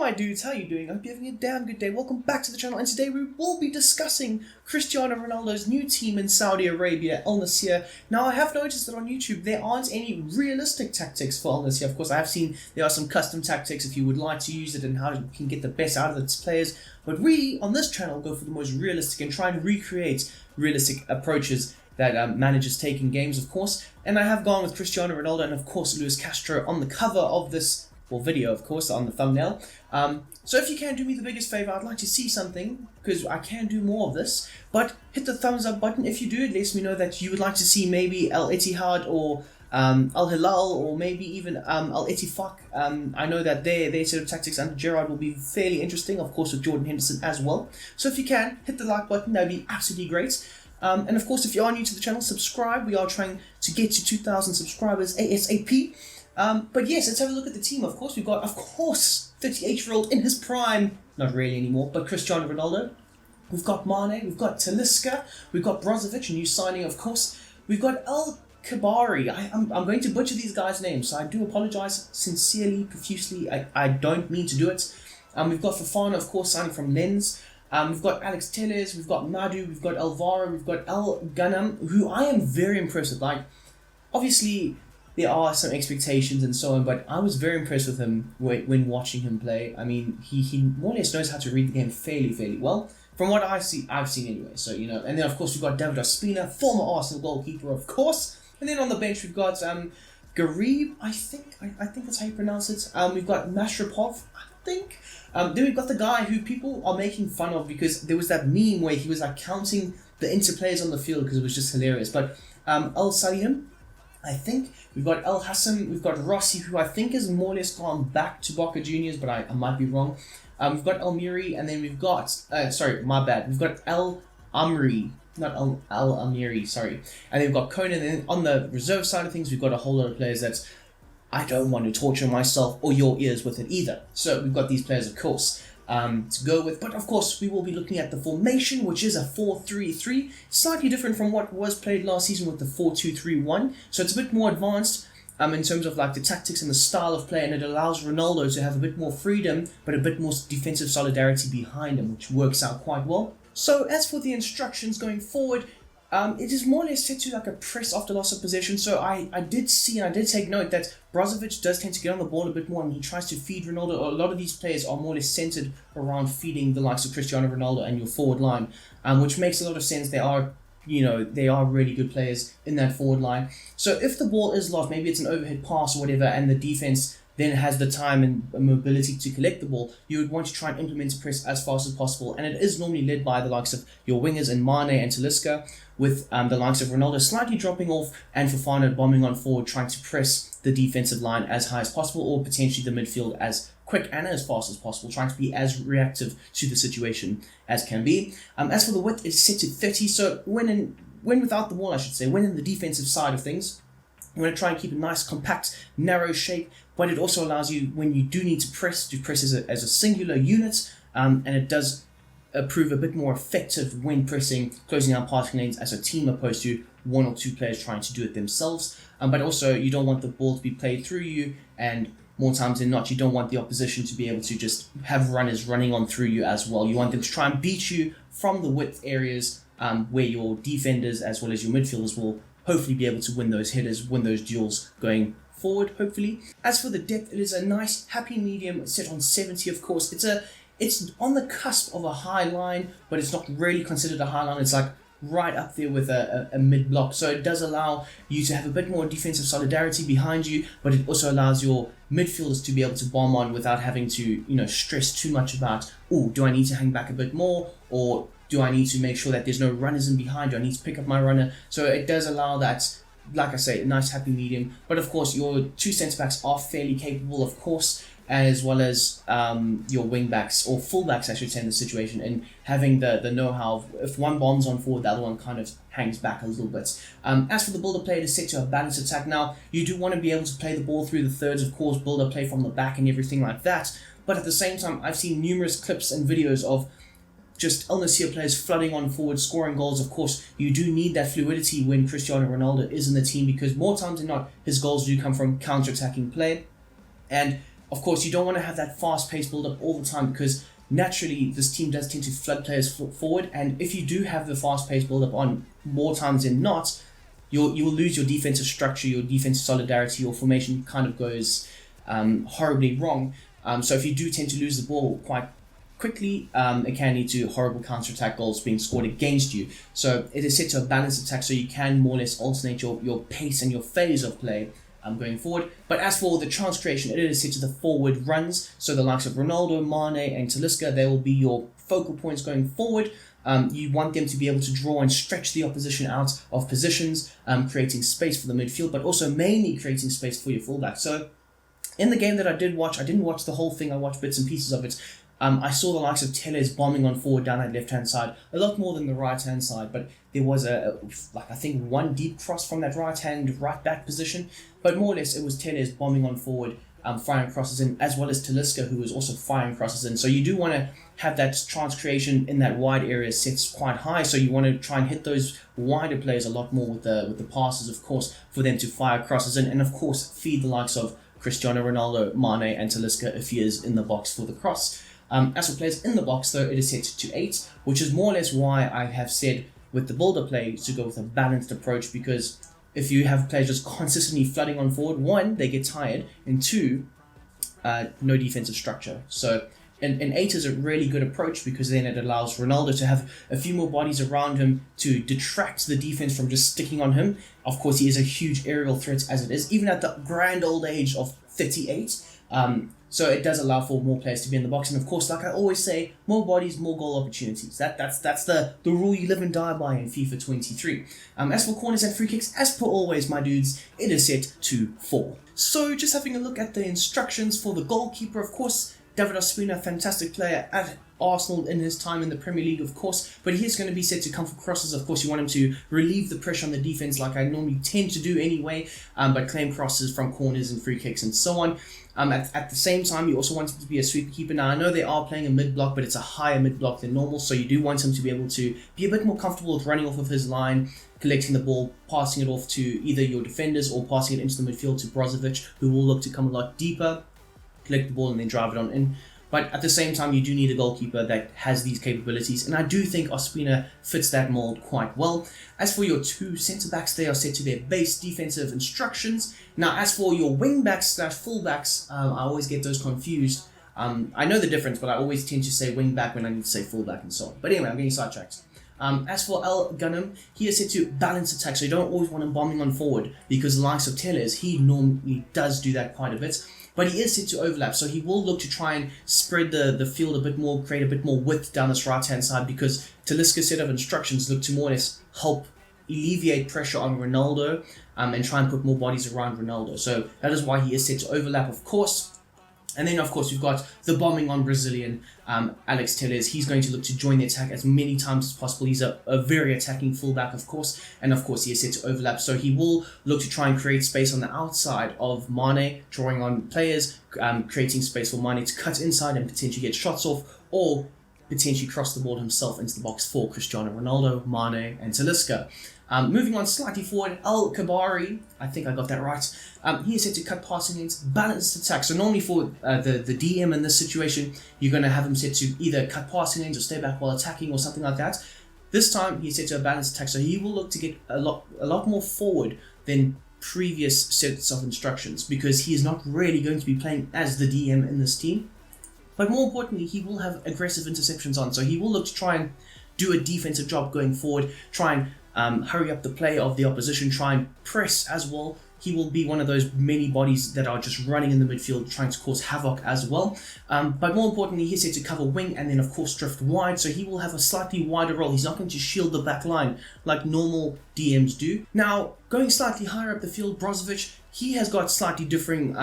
my dudes, how you doing? I hope you're having a damn good day. Welcome back to the channel, and today we will be discussing Cristiano Ronaldo's new team in Saudi Arabia, Al Nassr. Now, I have noticed that on YouTube there aren't any realistic tactics for Al Nassr. Of course, I have seen there are some custom tactics if you would like to use it and how you can get the best out of its players. But we, on this channel, go for the most realistic and try and recreate realistic approaches that managers take in games, of course. And I have gone with Cristiano Ronaldo and, of course, Castro on the cover of this video, of course, on the thumbnail. So if you can do me the biggest favor, I'd like to see something, because I can do more of this, but hit the thumbs up button. If you do, it lets me know that you would like to see maybe Al Ittihad or Al Hilal, or maybe even Al Ittifaq. I know that their sort of tactics under Gerrard will be fairly interesting, of course, with Jordan Henderson as well. So if you can, hit the like button, that would be absolutely great. And of course, if you are new to the channel, subscribe. We are trying to get to 2,000 subscribers ASAP. But yes, let's have a look at the team. Of course, we've got, 38-year-old in his prime, not really anymore, but Cristiano Ronaldo. We've got Mane, we've got Talisca, we've got Brozovic, a new signing, of course. We've got El Kabari. I'm going to butcher these guys' names, so I do apologize sincerely, profusely. I don't mean to do it. We've got Fofana, of course, signing from Lens. We've got Alex Telles, we've got Nadu, we've got Alvaro, we've got El Ghanem, who I am very impressed with. Like, obviously, there are some expectations and so on, but I was very impressed with him when watching him play. I mean, he more or less knows how to read the game fairly well, from what I've seen anyway. So, you know, and then of course we've got David Ospina, former Arsenal goalkeeper, of course. And then on the bench we've got Garib, I think that's how you pronounce it. We've got Mashrapov, I think. Then we've got the guy who people are making fun of because there was that meme where he was like counting the interplayers on the field because it was just hilarious. But El Salihim, I think. We've got El Hassan, we've got Rossi, who I think has more or less gone back to Boca Juniors, but I might be wrong. We've got El Miri, and then we've got, we've got El Amri, not El Amiri, sorry. And then we've got Conan, and then on the reserve side of things, we've got a whole lot of players that I don't want to torture myself or your ears with it either. So we've got these players, of course, to go with. But of course, we will be looking at the formation, which is a 4-3-3, slightly different from what was played last season with the 4-2-3-1. So it's a bit more advanced in terms of like the tactics and the style of play, and it allows Ronaldo to have a bit more freedom, but a bit more defensive solidarity behind him, which works out quite well. So as for the instructions going forward, it is more or less set to like a press after loss of possession. So I did take note that Brozovic does tend to get on the ball a bit more and he tries to feed Ronaldo. A lot of these players are more or less centered around feeding the likes of Cristiano Ronaldo and your forward line, which makes a lot of sense. They are really good players in that forward line. So if the ball is lost, maybe it's an overhead pass or whatever, and the defense then has the time and mobility to collect the ball, you would want to try and implement a press as fast as possible. And it is normally led by the likes of your wingers in Mane and Talisca, with the likes of Ronaldo slightly dropping off and Fofana bombing on forward, trying to press the defensive line as high as possible, or potentially the midfield as quick and as fast as possible, trying to be as reactive to the situation as can be. As for the width, it's set to 30, so when without the ball, I should say, when in the defensive side of things, you want to try and keep a nice, compact, narrow shape, but it also allows you, when you do need to press as a singular unit, and it does prove a bit more effective when pressing, closing down passing lanes as a team, opposed to one or two players trying to do it themselves. But also, you don't want the ball to be played through you, and more times than not, you don't want the opposition to be able to just have runners running on through you as well. You want them to try and beat you from the width areas, where your defenders as well as your midfielders will hopefully be able to win those headers, win those duels going forward, hopefully. As for the depth, it is a nice, happy medium set on 70, of course. It's on the cusp of a high line, but it's not really considered a high line. It's like right up there with a mid-block. So it does allow you to have a bit more defensive solidarity behind you, but it also allows your midfielders to be able to bomb on without having to, stress too much about, do I need to hang back a bit more, or do I need to make sure that there's no runners in behind? Do I need to pick up my runner? So it does allow that, like I say, a nice happy medium. But of course, your two centre-backs are fairly capable, of course, as well as your wing-backs, or full-backs, I should say, in the situation, and having the know-how. If one bombs on forward, the other one kind of hangs back a little bit. As for the build-up play, it is set to a balanced attack. Now, you do want to be able to play the ball through the thirds, of course, build-up play from the back and everything like that. But at the same time, I've seen numerous clips and videos of just Al Nassr players flooding on forward, scoring goals. Of course, you do need that fluidity when Cristiano Ronaldo is in the team, because more times than not, his goals do come from counter-attacking play. And of course, you don't want to have that fast-paced build-up all the time because naturally this team does tend to flood players forward, and if you do have the fast-paced build-up on more times than not, you'll lose your defensive structure, your defensive solidarity, your formation kind of goes horribly wrong. So if you do tend to lose the ball quite quickly, it can lead to horrible counter-attack goals being scored against you. So it is set to a balanced attack, so you can more or less alternate your pace and your phase of play going forward. But as for the chance creation, it is set to the forward runs. So the likes of Ronaldo, Mane and Talisca, they will be your focal points going forward. You want them to be able to draw and stretch the opposition out of positions, creating space for the midfield, but also mainly creating space for your fullback. So in the game that I didn't watch the whole thing, I watched bits and pieces of it. I saw the likes of Tellez bombing on forward down that left-hand side, a lot more than the right-hand side, but there was I think one deep cross from that right back position, but more or less it was Tellez bombing on forward, firing crosses in, as well as Talisca, who was also firing crosses in. So you do want to have that chance creation in that wide area set quite high, so you want to try and hit those wider players a lot more with the passes, of course, for them to fire crosses in, and of course feed the likes of Cristiano Ronaldo, Mane and Talisca if he is in the box for the cross. As for players in the box, though, it is set to 8, which is more or less why I have said with the builder play to go with a balanced approach, because if you have players just consistently flooding on forward, 1, they get tired, and 2, no defensive structure. So an 8 is a really good approach because then it allows Ronaldo to have a few more bodies around him to detract the defense from just sticking on him. Of course, he is a huge aerial threat as it is, even at the grand old age of 38. So it does allow for more players to be in the box, and of course, like I always say, more bodies, more goal opportunities. That's the rule you live and die by in FIFA 23. As for corners and free kicks, as per always, my dudes, it is set to 4. So just having a look at the instructions for the goalkeeper, of course, David Ospina, fantastic player at Arsenal in his time in the Premier League, of course, but he is going to be set to come for crosses. Of course, you want him to relieve the pressure on the defense like I normally tend to do anyway, but claim crosses from corners and free kicks and so on. At the same time, you also want him to be a sweeper keeper. Now, I know they are playing a mid-block, but it's a higher mid-block than normal, so you do want him to be able to be a bit more comfortable with running off of his line, collecting the ball, passing it off to either your defenders or passing it into the midfield to Brozovic, who will look to come a lot deeper, collect the ball and then drive it on in. But at the same time, you do need a goalkeeper that has these capabilities, and I do think Ospina fits that mold quite well. As for your 2 centre-backs, they are set to their base defensive instructions. Now, as for your wing-backs/full-backs, I always get those confused. I know the difference, but I always tend to say wing-back when I need to say full-back and so on. But anyway, I'm getting sidetracked. As for El Ghanem, he is set to balance attack, so you don't always want him bombing on forward, because the likes of Tellez, he normally does do that quite a bit. But he is set to overlap, so he will look to try and spread the field a bit more, create a bit more width down this right-hand side, because Talisca's set of instructions look to more or less help alleviate pressure on Ronaldo and try and put more bodies around Ronaldo. So that is why he is set to overlap, of course. And then, of course, we've got the bombing on Brazilian Alex Tellez. He's going to look to join the attack as many times as possible. He's a very attacking fullback, of course. And, of course, he is set to overlap. So he will look to try and create space on the outside of Mane, drawing on players, creating space for Mane to cut inside and potentially get shots off, or potentially cross the ball himself into the box for Cristiano Ronaldo, Mane and Talisca. Moving on slightly forward, El Kabari, I think I got that right. He is set to cut passing lanes, balanced attack. So normally for the DM in this situation, you're going to have him set to either cut passing lanes or stay back while attacking or something like that. This time he's set to a balanced attack, so he will look to get a lot more forward than previous sets of instructions, because he is not really going to be playing as the DM in this team. But more importantly, he will have aggressive interceptions on, so he will look to try and do a defensive job going forward, try and hurry up the play of the opposition, try and press as well. He will be one of those many bodies that are just running in the midfield, trying to cause havoc as well. But more importantly, he's set to cover wing and then, of course, drift wide, so he will have a slightly wider role. He's not going to shield the back line like normal DMs do. Now, going slightly higher up the field, Brozovic, he has got slightly differing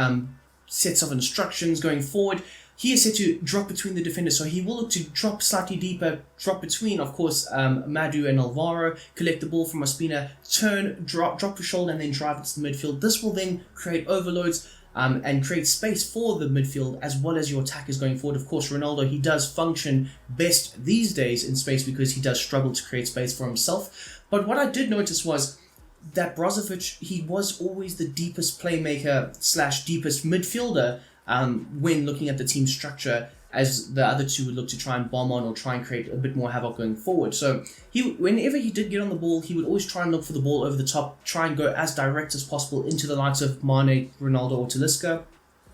sets of instructions going forward. He is set to drop between the defenders, so he will look to drop slightly deeper, drop between, of course, Madu and Alvaro, collect the ball from Ospina, turn, drop the shoulder, and then drive into the midfield. This will then create overloads and create space for the midfield as well as your attackers going forward. Of course, Ronaldo, he does function best these days in space because he does struggle to create space for himself. But what I did notice was that Brozovic, he was always the deepest playmaker / deepest midfielder when looking at the team structure, as the other two would look to try and bomb on or try and create a bit more havoc going forward. So whenever he did get on the ball, he would always try and look for the ball over the top, try and go as direct as possible into the likes of Mane, Ronaldo or Talisca,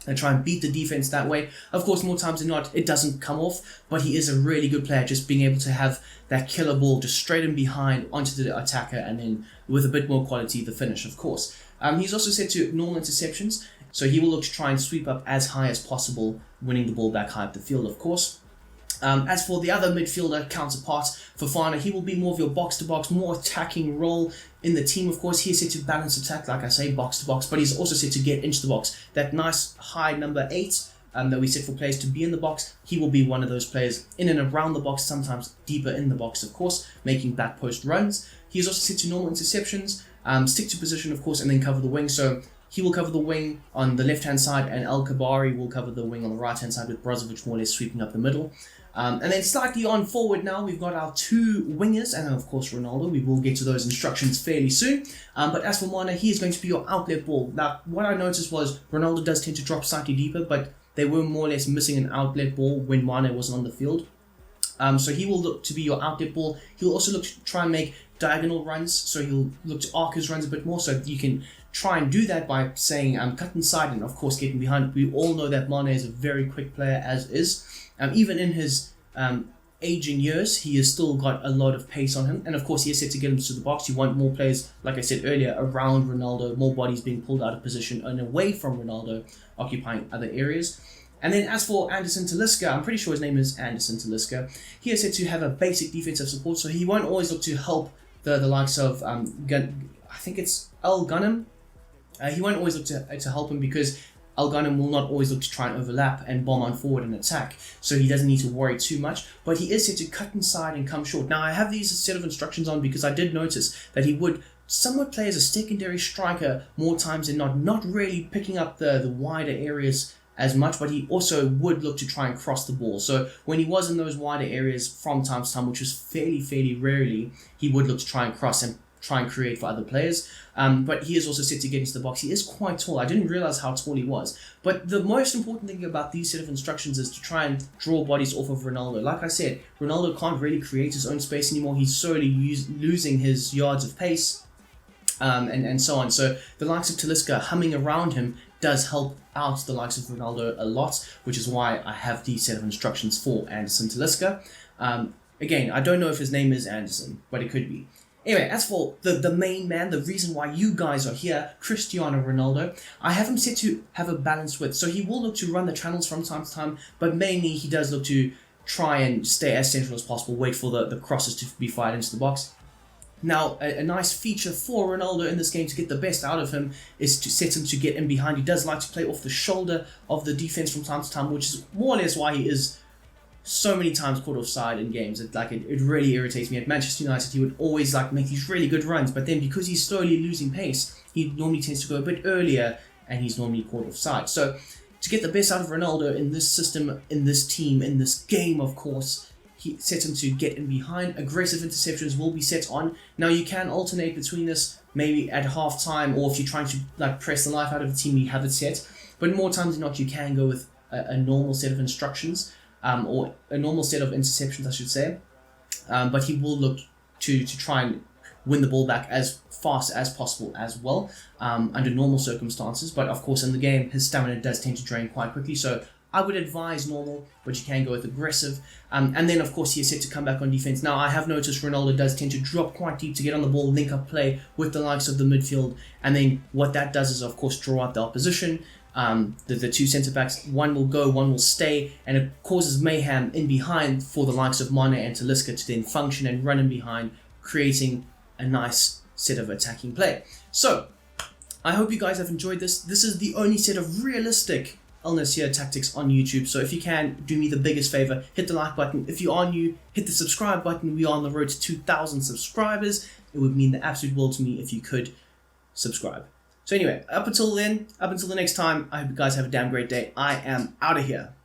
and try and beat the defense that way. Of course, more times than not, it doesn't come off, but he is a really good player, just being able to have that killer ball just straight in behind onto the attacker, and then with a bit more quality, the finish, of course. He's also set to normal interceptions, so he will look to try and sweep up as high as possible, winning the ball back high up the field, of course. As for the other midfielder counterpart, Fofana, he will be more of your box-to-box, more attacking role in the team. Of course, he is set to balance attack, like I say, box-to-box, but he's also set to get into the box. That nice high number 8 that we set for players to be in the box, he will be one of those players in and around the box, sometimes deeper in the box, of course, making back post runs. He is also set to normal interceptions, stick to position, of course, and then cover the wing. So he will cover the wing on the left-hand side, and El Kabari will cover the wing on the right-hand side, with Brozovic more or less sweeping up the middle. And then slightly on forward now, we've got our two wingers, and then of course Ronaldo. We will get to those instructions fairly soon. But as for Mane, he is going to be your outlet ball. Now, what I noticed was Ronaldo does tend to drop slightly deeper, but they were more or less missing an outlet ball when Mane wasn't on the field. So he will look to be your outlet ball. He'll also look to try and make diagonal runs, so he'll look to arc his runs a bit more, so you can try and do that by saying cut inside and of course getting behind. We all know that Mane is a very quick player as is. Even in his aging years, he has still got a lot of pace on him, and of course he is set to get him to the box. You want more players, like I said earlier, around Ronaldo, more bodies being pulled out of position and away from Ronaldo, occupying other areas. And then as for Anderson Talisca, I'm pretty sure his name is Anderson Talisca, he is said to have a basic defensive support, so he won't always look to help the likes of, I think it's El Ghanem. He won't always look to help him, because El Ghanem will not always look to try and overlap and bomb on forward and attack, so he doesn't need to worry too much, but he is set to cut inside and come short. Now, I have these set of instructions on because I did notice that he would somewhat play as a secondary striker more times than not really picking up the wider areas as much, but he also would look to try and cross the ball. So when he was in those wider areas from time to time, which was fairly rarely, he would look to try and cross and try and create for other players. But he is also set to get into the box. He is quite tall. I didn't realize how tall he was. But the most important thing about these set of instructions is to try and draw bodies off of Ronaldo. Like I said, Ronaldo can't really create his own space anymore. He's slowly losing his yards of pace, and so on. So the likes of Talisca humming around him does help out the likes of Ronaldo a lot, which is why I have these set of instructions for Anderson Talisca. Again, I don't know if his name is Anderson, but it could be. Anyway, as for the main man, the reason why you guys are here, Cristiano Ronaldo, I have him set to have a balanced width. So he will look to run the channels from time to time, but mainly he does look to try and stay as central as possible, wait for the crosses to be fired into the box. Now, a nice feature for Ronaldo in this game to get the best out of him is to set him to get in behind. He does like to play off the shoulder of the defense from time to time, which is more or less why he is so many times caught offside in games. It really irritates me. At Manchester United, he would always make these really good runs, but then because he's slowly losing pace, he normally tends to go a bit earlier, and he's normally caught offside. So to get the best out of Ronaldo in this system, in this team, in this game, of course, he sets him to get in behind. Aggressive interceptions will be set on. Now you can alternate between this, maybe at half time, or if you're trying to press the life out of a team, you have it set. But more times than not, you can go with a normal set of instructions, or a normal set of interceptions, I should say. But he will look to try and win the ball back as fast as possible as well, under normal circumstances. But of course, in the game, his stamina does tend to drain quite quickly, so I would advise normal, but you can go with aggressive. And then, of course, he is set to come back on defense. Now, I have noticed Ronaldo does tend to drop quite deep to get on the ball, link up play with the likes of the midfield. And then what that does is, of course, draw out the opposition. The two centre-backs, one will go, one will stay, and it causes mayhem in behind for the likes of Mane and Talisca to then function and run in behind, creating a nice set of attacking play. So, I hope you guys have enjoyed this. This is the only set of realistic Al Nassr tactics on YouTube, so if you can, do me the biggest favor, hit the like button. If you are new, hit the subscribe button. We are on the road to 2,000 subscribers. It would mean the absolute world to me if you could subscribe. So anyway, up until the next time, I hope you guys have a damn great day. I am out of here.